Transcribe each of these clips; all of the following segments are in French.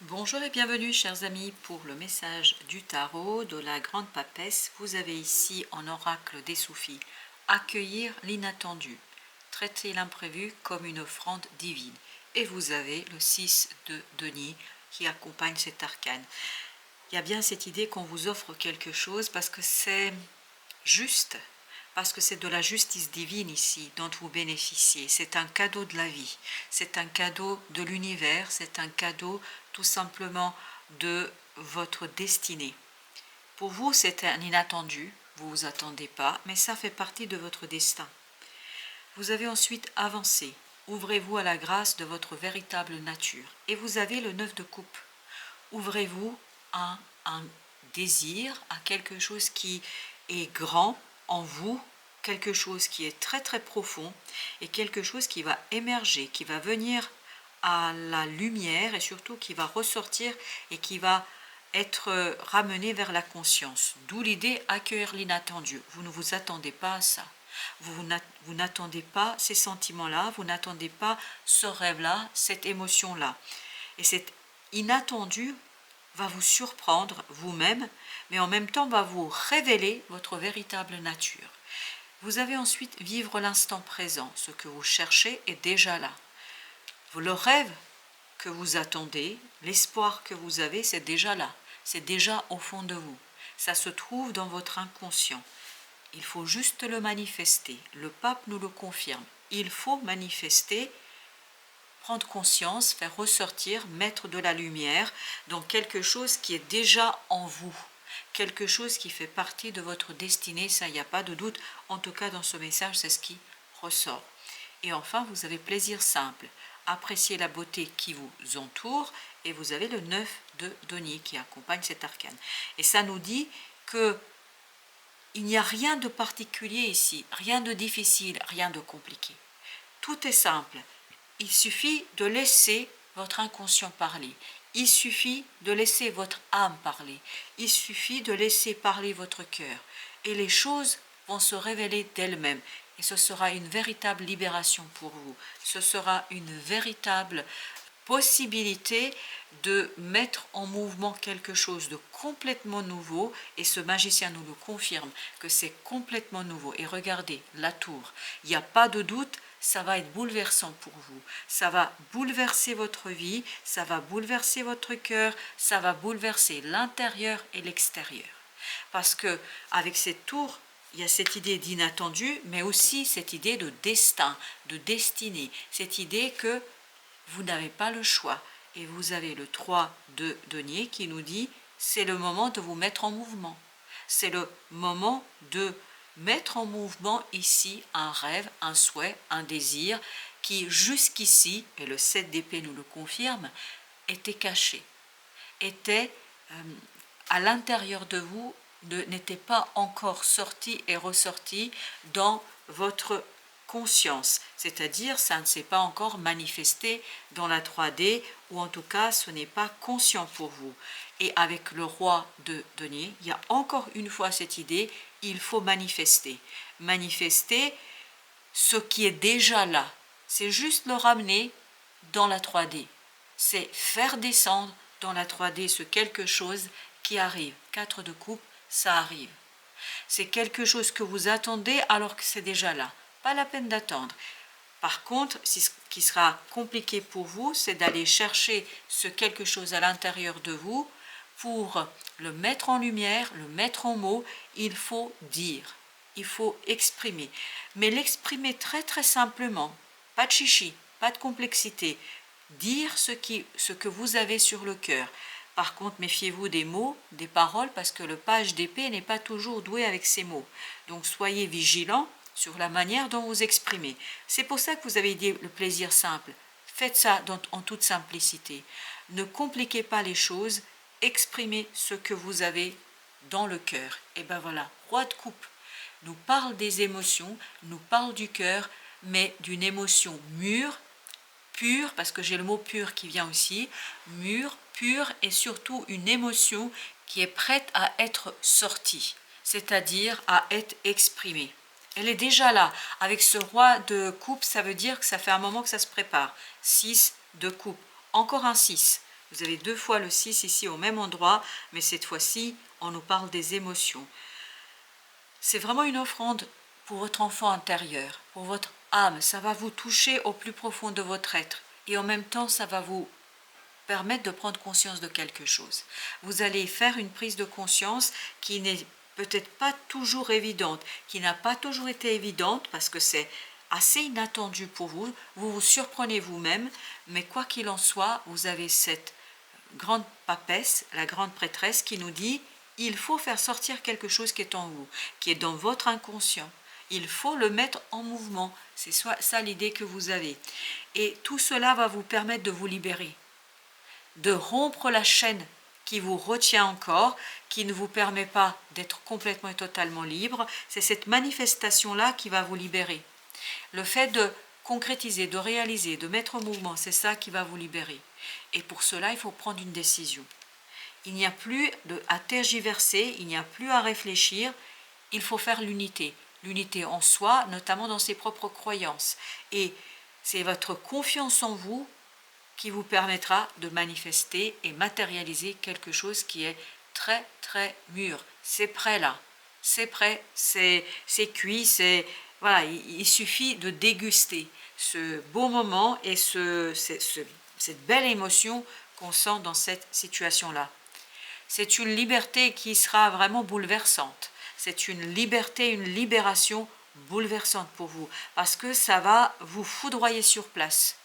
Bonjour et bienvenue chers amis pour le message du tarot de la grande papesse. Vous avez ici en oracle des soufis accueillir l'inattendu, traiter l'imprévu comme une offrande divine. Et vous avez le 6 de denier qui accompagne cet arcane. Il y a bien cette idée qu'on vous offre quelque chose parce que c'est juste, parce que c'est de la justice divine ici dont vous bénéficiez. C'est un cadeau de la vie, c'est un cadeau de l'univers, c'est un cadeau tout simplement de votre destinée. Pour vous, c'est un inattendu, vous ne vous attendez pas, mais ça fait partie de votre destin. Vous avez ensuite avancé, ouvrez-vous à la grâce de votre véritable nature. Et vous avez le 9 de coupe. Ouvrez-vous à un désir, à quelque chose qui est grand en vous, quelque chose qui est très très profond et quelque chose qui va émerger, qui va venir à la lumière et surtout qui va ressortir et qui va être ramené vers la conscience. D'où l'idée accueillir l'inattendu. Vous ne vous attendez pas à ça. Vous n'attendez pas ces sentiments-là, vous n'attendez pas ce rêve-là, cette émotion-là. Et cet inattendu va vous surprendre vous-même, mais en même temps va vous révéler votre véritable nature. Vous avez ensuite vivre l'instant présent. Ce que vous cherchez est déjà là. Le rêve que vous attendez, l'espoir que vous avez, c'est déjà là. C'est déjà au fond de vous. Ça se trouve dans votre inconscient. Il faut juste le manifester. Le pape nous le confirme. Il faut manifester, prendre conscience, faire ressortir, mettre de la lumière dans quelque chose qui est déjà en vous. Quelque chose qui fait partie de votre destinée, ça, il n'y a pas de doute. En tout cas, dans ce message, c'est ce qui ressort. Et enfin, vous avez plaisir simple. Appréciez la beauté qui vous entoure. Et vous avez le 9 de denier qui accompagne cet arcane. Et ça nous dit que il n'y a rien de particulier ici, rien de difficile, rien de compliqué. Tout est simple. Il suffit de laisser votre inconscient parler. Il suffit de laisser votre âme parler. Il suffit de laisser parler votre cœur. Et les choses vont se révéler d'elles-mêmes. Et ce sera une véritable libération pour vous. Ce sera une véritable possibilité de mettre en mouvement quelque chose de complètement nouveau, et ce magicien nous le confirme que c'est complètement nouveau. Et regardez, la tour, il n'y a pas de doute, ça va être bouleversant pour vous, ça va bouleverser votre vie, ça va bouleverser votre cœur, ça va bouleverser l'intérieur et l'extérieur. Parce que avec cette tour, il y a cette idée d'inattendu, mais aussi cette idée de destin, de destinée, cette idée que vous n'avez pas le choix. Et vous avez le 3 de denier qui nous dit c'est le moment de vous mettre en mouvement. C'est le moment de mettre en mouvement ici un rêve, un souhait, un désir qui jusqu'ici, et le 7 d'épée nous le confirme, était caché, était à l'intérieur de vous, n'était pas encore sorti et ressorti dans votre conscience, c'est-à-dire ça ne s'est pas encore manifesté dans la 3D, ou en tout cas ce n'est pas conscient pour vous. Et avec le roi de denier, il y a encore une fois cette idée, il faut manifester. Manifester ce qui est déjà là, c'est juste le ramener dans la 3D. C'est faire descendre dans la 3D ce quelque chose qui arrive. 4 de coupe, ça arrive. C'est quelque chose que vous attendez alors que c'est déjà là. Pas la peine d'attendre. Par contre, ce qui sera compliqué pour vous, c'est d'aller chercher ce quelque chose à l'intérieur de vous pour le mettre en lumière, le mettre en mots. Il faut dire, il faut exprimer. Mais l'exprimer très très simplement, pas de chichi, pas de complexité. Dire ce que vous avez sur le cœur. Par contre, méfiez-vous des mots, des paroles, parce que le page d'épée n'est pas toujours doué avec ces mots. Donc soyez vigilants sur la manière dont vous exprimez. C'est pour ça que vous avez dit le plaisir simple. Faites ça en toute simplicité. Ne compliquez pas les choses, exprimez ce que vous avez dans le cœur. Et ben voilà, roi de coupe nous parle des émotions, nous parle du cœur, mais d'une émotion mûre, pure, parce que j'ai le mot pur qui vient aussi, mûre, pure, et surtout une émotion qui est prête à être sortie, c'est-à-dire à être exprimée. Elle est déjà là. Avec ce roi de coupe, ça veut dire que ça fait un moment que ça se prépare. 6 de coupe. Encore un 6. Vous avez 2 fois le 6 ici au même endroit, mais cette fois-ci, on nous parle des émotions. C'est vraiment une offrande pour votre enfant intérieur, pour votre âme. Ça va vous toucher au plus profond de votre être. Et en même temps, ça va vous permettre de prendre conscience de quelque chose. Vous allez faire une prise de conscience qui n'est peut-être pas toujours évidente, qui n'a pas toujours été évidente parce que c'est assez inattendu pour vous. Vous vous surprenez vous-même, mais quoi qu'il en soit, vous avez cette grande papesse, la grande prêtresse qui nous dit il faut faire sortir quelque chose qui est en vous, qui est dans votre inconscient. Il faut le mettre en mouvement. C'est ça l'idée que vous avez. Et tout cela va vous permettre de vous libérer, de rompre la chaîne qui vous retient encore, qui ne vous permet pas d'être complètement et totalement libre. C'est cette manifestation-là qui va vous libérer. Le fait de concrétiser, de réaliser, de mettre en mouvement, c'est ça qui va vous libérer. Et pour cela, il faut prendre une décision. Il n'y a plus à tergiverser, il n'y a plus à réfléchir, il faut faire l'unité. L'unité en soi, notamment dans ses propres croyances. Et c'est votre confiance en vous qui vous permettra de manifester et matérialiser quelque chose qui est très très mûr. C'est prêt là, c'est prêt, c'est cuit, voilà, il suffit de déguster ce beau moment et cette belle émotion qu'on sent dans cette situation-là. C'est une liberté qui sera vraiment bouleversante. C'est une liberté, une libération bouleversante pour vous, parce que ça va vous foudroyer sur place.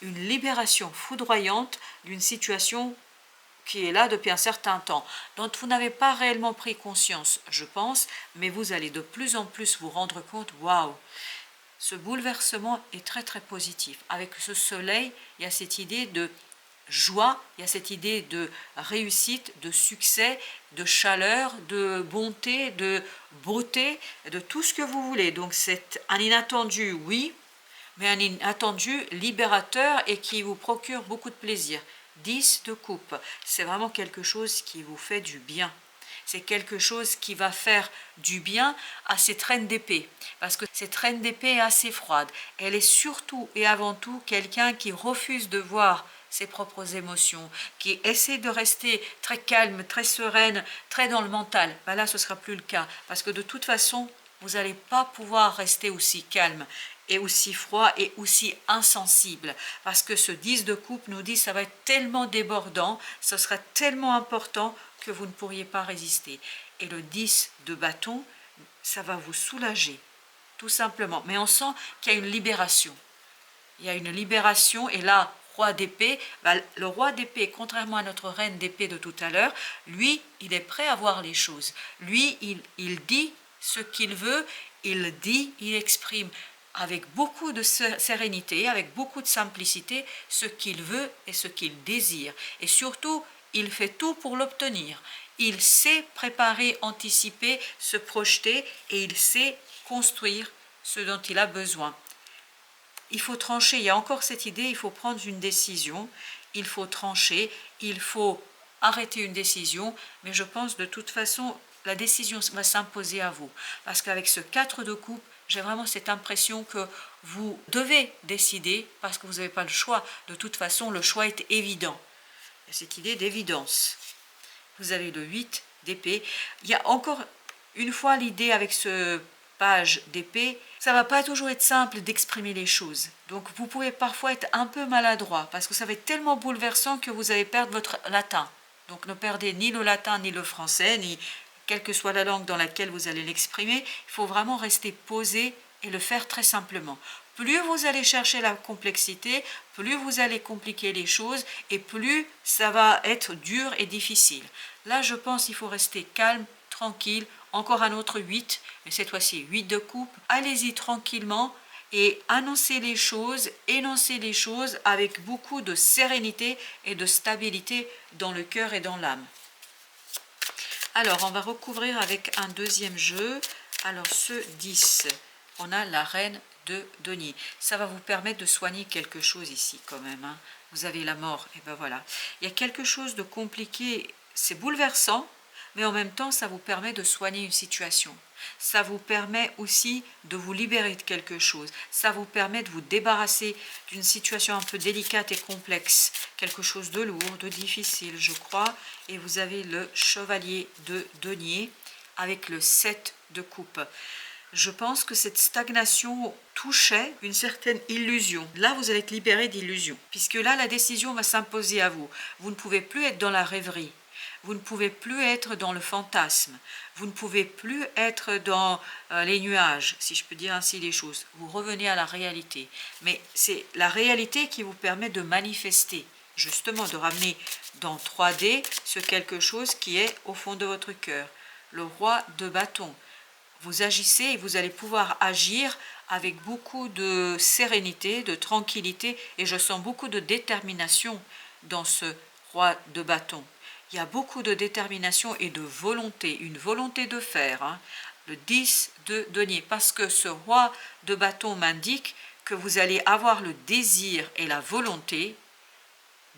Une libération foudroyante d'une situation qui est là depuis un certain temps, dont vous n'avez pas réellement pris conscience, je pense, mais vous allez de plus en plus vous rendre compte, waouh, ce bouleversement est très très positif. Avec ce soleil, il y a cette idée de joie, il y a cette idée de réussite, de succès, de chaleur, de bonté, de beauté, de tout ce que vous voulez. Donc c'est un inattendu, oui, mais un inattendu libérateur et qui vous procure beaucoup de plaisir. 10 de coupe, c'est vraiment quelque chose qui vous fait du bien. C'est quelque chose qui va faire du bien à cette reine d'épée. Parce que cette reine d'épée est assez froide. Elle est surtout et avant tout quelqu'un qui refuse de voir ses propres émotions, qui essaie de rester très calme, très sereine, très dans le mental. Ben là, ce ne sera plus le cas. Parce que de toute façon, vous n'allez pas pouvoir rester aussi calme et aussi froid et aussi insensible, parce que ce 10 de coupe nous dit ça va être tellement débordant, ce sera tellement important que vous ne pourriez pas résister. Et le 10 de bâton, ça va vous soulager, tout simplement. Mais on sent qu'il y a une libération. Il y a une libération, et là, roi d'épée, le roi d'épée, contrairement à notre reine d'épée de tout à l'heure, lui, il est prêt à voir les choses. Lui, il dit ce qu'il veut, il dit, il exprime avec beaucoup de sérénité, avec beaucoup de simplicité, ce qu'il veut et ce qu'il désire. Et surtout, il fait tout pour l'obtenir. Il sait préparer, anticiper, se projeter, et il sait construire ce dont il a besoin. Il faut trancher, il y a encore cette idée, il faut prendre une décision, il faut trancher, il faut arrêter une décision, mais je pense de toute façon, la décision va s'imposer à vous. Parce qu'avec ce 4 de coupe, j'ai vraiment cette impression que vous devez décider parce que vous n'avez pas le choix. De toute façon, le choix est évident. Il y a cette idée d'évidence. Vous avez le 8 d'épée. Il y a encore une fois l'idée avec ce page d'épée, ça va pas toujours être simple d'exprimer les choses. Donc vous pouvez parfois être un peu maladroit parce que ça va être tellement bouleversant que vous allez perdre votre latin. Donc ne perdez ni le latin ni le français, ni quelle que soit la langue dans laquelle vous allez l'exprimer. Il faut vraiment rester posé et le faire très simplement. Plus vous allez chercher la complexité, plus vous allez compliquer les choses et plus ça va être dur et difficile. Là, je pense qu'il faut rester calme, tranquille. Encore un autre 8, mais cette fois-ci 8 de coupe. Allez-y tranquillement et annoncez les choses, énoncez les choses avec beaucoup de sérénité et de stabilité dans le cœur et dans l'âme. Alors, on va recouvrir avec un deuxième jeu. Alors, ce 10, on a la reine de denier. Ça va vous permettre de soigner quelque chose ici quand même. Hein. Vous avez la mort, et ben voilà. Il y a quelque chose de compliqué, c'est bouleversant, mais en même temps, ça vous permet de soigner une situation. ça vous permet aussi de vous libérer de quelque chose. Ça vous permet de vous débarrasser d'une situation un peu délicate et complexe. Quelque chose de lourd, de difficile, je crois. Et vous avez le chevalier de denier avec le 7 de coupe. Je pense que cette stagnation touchait une certaine illusion. Là, vous allez être libéré d'illusion, puisque là, la décision va s'imposer à vous. Vous ne pouvez plus être dans la rêverie. Vous ne pouvez plus être dans le fantasme. Vous ne pouvez plus être dans les nuages, si je peux dire ainsi les choses. Vous revenez à la réalité. Mais c'est la réalité qui vous permet de manifester, justement, de ramener dans 3D ce quelque chose qui est au fond de votre cœur. Le roi de bâton. Vous agissez et vous allez pouvoir agir avec beaucoup de sérénité, de tranquillité, et je sens beaucoup de détermination dans ce roi de bâton. Il y a beaucoup de détermination et de volonté, une volonté de faire, hein. Le 10 de denier, parce que ce roi de bâton m'indique que vous allez avoir le désir et la volonté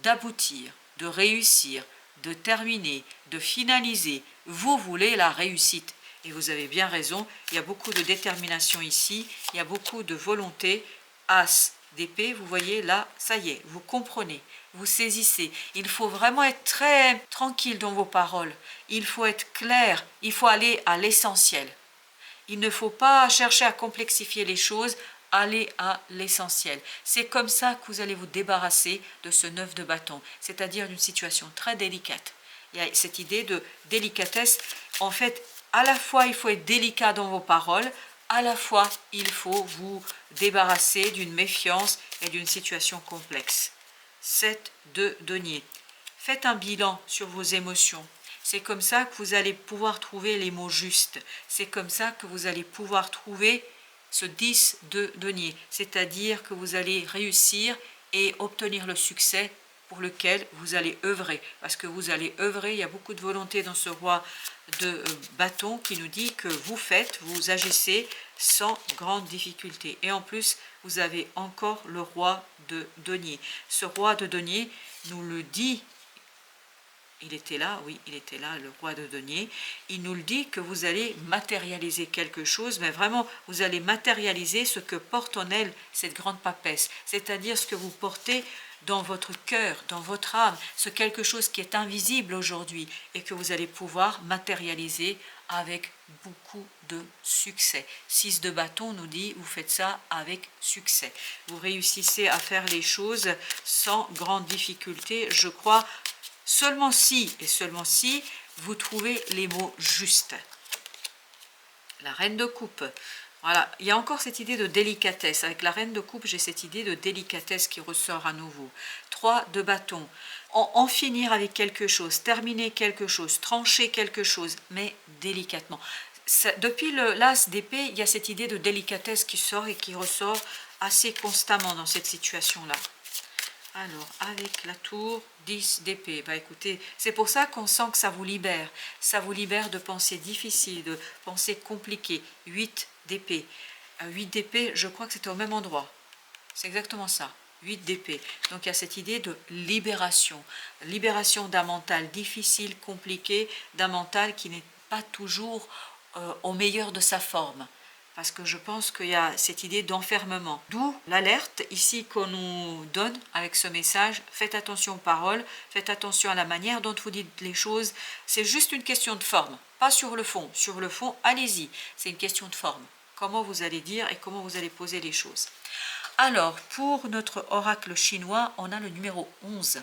d'aboutir, de réussir, de terminer, de finaliser. Vous voulez la réussite. Et vous avez bien raison, il y a beaucoup de détermination ici, il y a beaucoup de volonté. As d'épée, vous voyez là, ça y est, vous comprenez, vous saisissez. Il faut vraiment être très tranquille dans vos paroles, il faut être clair, il faut aller à l'essentiel. Il ne faut pas chercher à complexifier les choses, aller à l'essentiel. C'est comme ça que vous allez vous débarrasser de ce 9 de bâton, c'est-à-dire d'une situation très délicate. Il y a cette idée de délicatesse, en fait, à la fois, il faut être délicat dans vos paroles, à la fois, il faut vous débarrasser d'une méfiance et d'une situation complexe. 7 de denier. Faites un bilan sur vos émotions. C'est comme ça que vous allez pouvoir trouver les mots justes. C'est comme ça que vous allez pouvoir trouver ce 10 de denier. C'est-à-dire que vous allez réussir et obtenir le succès pour lequel vous allez œuvrer. Parce que vous allez œuvrer, il y a beaucoup de volonté dans ce roi de bâton qui nous dit que vous faites, vous agissez sans grande difficulté. Et en plus, vous avez encore le roi de denier. Ce roi de denier nous le dit, il était là, oui, il était là, le roi de denier. Il nous le dit que vous allez matérialiser quelque chose, mais vraiment, vous allez matérialiser ce que porte en elle cette grande papesse, c'est-à-dire ce que vous portez dans votre cœur, dans votre âme, ce quelque chose qui est invisible aujourd'hui et que vous allez pouvoir matérialiser avec beaucoup de succès. 6 de bâton nous dit, vous faites ça avec succès. Vous réussissez à faire les choses sans grande difficulté, je crois, seulement si et seulement si vous trouvez les mots justes. La reine de coupe. Voilà, il y a encore cette idée de délicatesse. Avec la reine de coupe, j'ai cette idée de délicatesse qui ressort à nouveau. 3 de bâton. En finir avec quelque chose, terminer quelque chose, trancher quelque chose, mais délicatement. Depuis l'as d'épée, il y a cette idée de délicatesse qui sort et qui ressort assez constamment dans cette situation-là. Alors, avec la tour, 10 d'épée. Bah écoutez, c'est pour ça qu'on sent que ça vous libère. Ça vous libère de pensées difficiles, de pensées compliquées. 8 d'épée. 8 d'épée, je crois que c'était au même endroit. C'est exactement ça. 8 d'épée. Donc il y a cette idée de libération. Libération d'un mental difficile, compliqué, d'un mental qui n'est pas toujours au meilleur de sa forme. Parce que je pense qu'il y a cette idée d'enfermement. D'où l'alerte ici qu'on nous donne avec ce message. Faites attention aux paroles, faites attention à la manière dont vous dites les choses. C'est juste une question de forme, pas sur le fond. Sur le fond, allez-y, c'est une question de forme. Comment vous allez dire et comment vous allez poser les choses. Alors, pour notre oracle chinois, on a le numéro 11.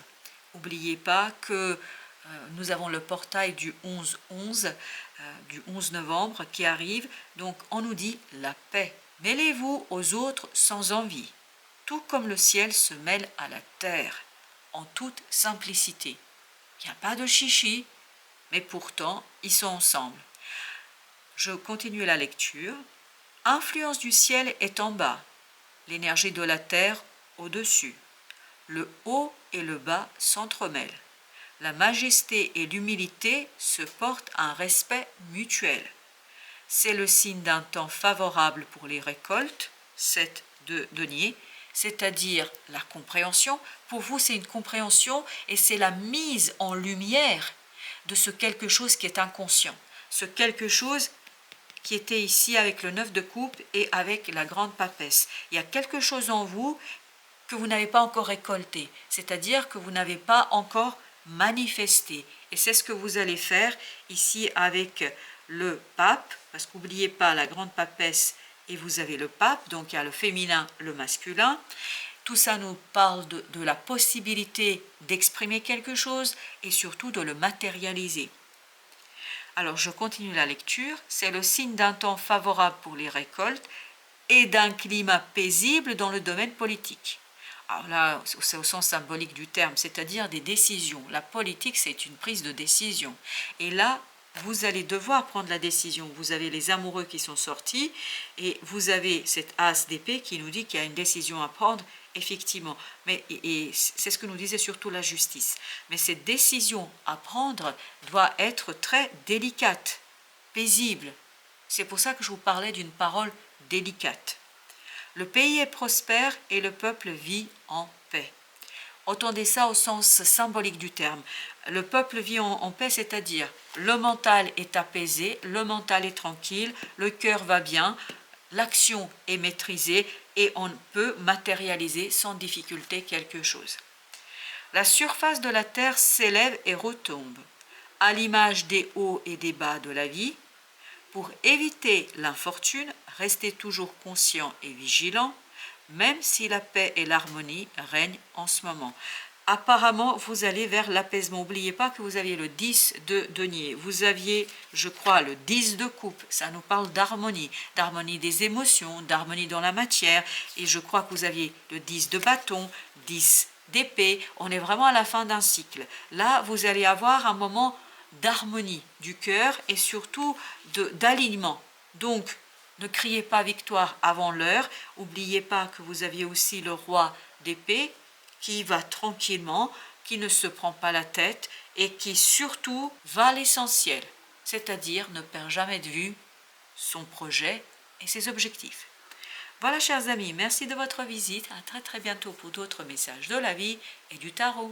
N'oubliez pas que nous avons le portail du 11-11, du 11 novembre qui arrive. Donc, on nous dit la paix. Mêlez-vous aux autres sans envie, tout comme le ciel se mêle à la terre, en toute simplicité. Il n'y a pas de chichi, mais pourtant, ils sont ensemble. Je continue la lecture. Influence du ciel est en bas, l'énergie de la terre au-dessus. Le haut et le bas s'entremêlent. La majesté et l'humilité se portent un respect mutuel. C'est le signe d'un temps favorable pour les récoltes, 7 de denier, c'est-à-dire la compréhension. Pour vous, c'est une compréhension et c'est la mise en lumière de ce quelque chose qui est inconscient, ce quelque chose qui était ici avec le 9 de coupe et avec la grande papesse. Il y a quelque chose en vous que vous n'avez pas encore récolté, c'est-à-dire que vous n'avez pas encore manifesté. Et c'est ce que vous allez faire ici avec le pape, parce qu'oubliez pas la grande papesse et vous avez le pape, donc il y a le féminin, le masculin. Tout ça nous parle de la possibilité d'exprimer quelque chose et surtout de le matérialiser. Alors je continue la lecture. C'est le signe d'un temps favorable pour les récoltes et d'un climat paisible dans le domaine politique. Alors là, c'est au sens symbolique du terme, c'est-à-dire des décisions. La politique, c'est une prise de décision. Et là, vous allez devoir prendre la décision. Vous avez les amoureux qui sont sortis et vous avez cette as d'épée qui nous dit qu'il y a une décision à prendre, effectivement. Mais et c'est ce que nous disait surtout la justice. Mais cette décision à prendre doit être très délicate, paisible. C'est pour ça que je vous parlais d'une parole délicate. Le pays est prospère et le peuple vit en paix. Entendez ça au sens symbolique du terme. Le peuple vit en paix, c'est-à-dire le mental est apaisé, le mental est tranquille, le cœur va bien, l'action est maîtrisée et on peut matérialiser sans difficulté quelque chose. La surface de la terre s'élève et retombe, à l'image des hauts et des bas de la vie. Pour éviter l'infortune, restez toujours conscient et vigilant, même si la paix et l'harmonie règnent en ce moment. Apparemment, vous allez vers l'apaisement. N'oubliez pas que vous aviez le 10 de denier. Vous aviez, je crois, le 10 de coupe. Ça nous parle d'harmonie des émotions, d'harmonie dans la matière. Et je crois que vous aviez le 10 de bâton, 10 d'épée. On est vraiment à la fin d'un cycle. Là, vous allez avoir un moment d'harmonie du cœur et surtout d'alignement. Donc, ne criez pas victoire avant l'heure. N'oubliez pas que vous aviez aussi le roi d'épée qui va tranquillement, qui ne se prend pas la tête et qui surtout va à l'essentiel, c'est-à-dire ne perd jamais de vue son projet et ses objectifs. Voilà, chers amis, merci de votre visite. À très très bientôt pour d'autres messages de la vie et du tarot.